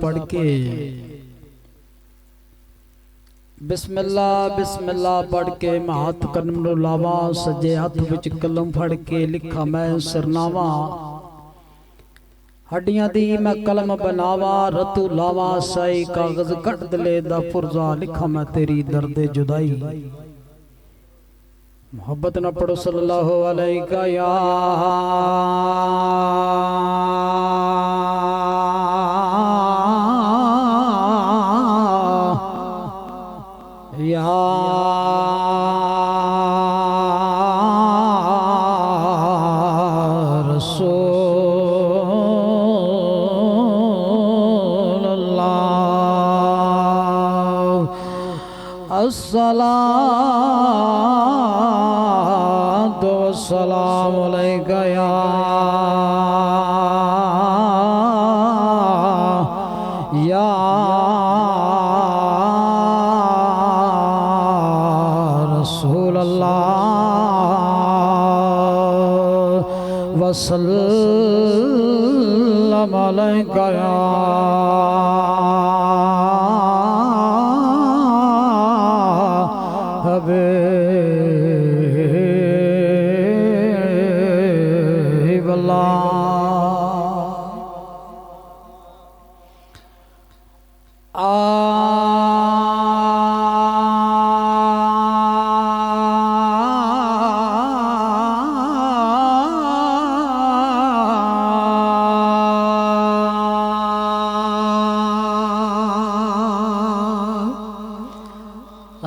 पढ़ के बिस्मिल्लाह बिस्मिल्लाह पढ़ के मैं हाथ कलम नु लावा, सजे हाथ विच कलम फड़ के लिखा मैं सिरनावा। हड्डियां दी मैं कलम बनावा, रतू लावा साई कागज कट दले दा पुरजा, लिखा मैं तेरी दर्द जुदाई। मोहब्बत न पढ़ो सल्लल्लाहु अलैहि या रसूल अल्लाह। अस्सलातु वस्सलामु अलैका या रसूल अल्लाह। वसल्लम अलैका या हबीब अल्लाह।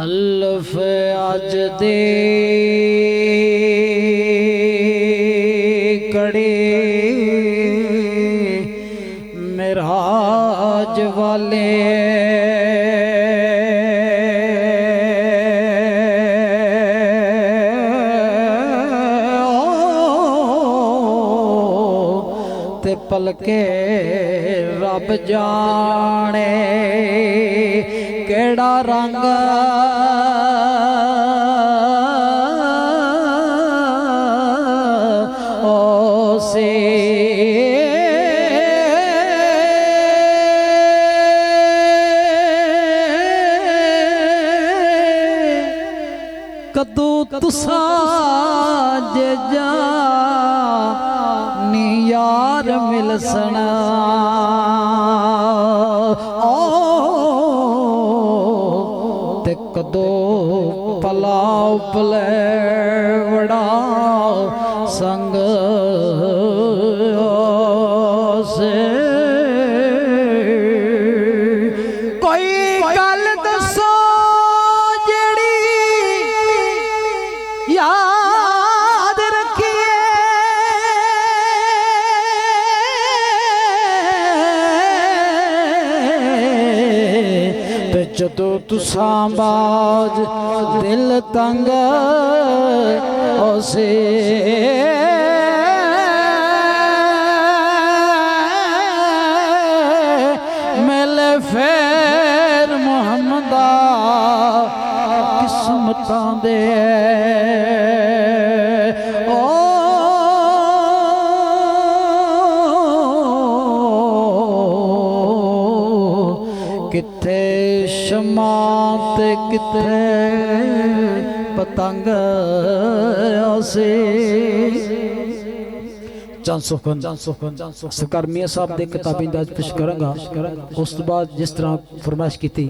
अल्फ अज दे कड़े मेराज वाले, ते पलके रब जाने केड़ा रंग से कदू तुसा जे जानी यार मिलसना, ते कदो पलाव पले वड़ा संग से। कोई गल दसो जेड़ी याद रखिए, ते जदों तुसां बाज दिल तंग ओसे मिले फेर मुहम्मदा किस्मतां दे। ओ किथे शमा ते किथे पतंग आसे। सरकार मियां साहब दे किताबी अंदाज पेश करांगा। उस तो बाद जिस तरह फरमाइश की थी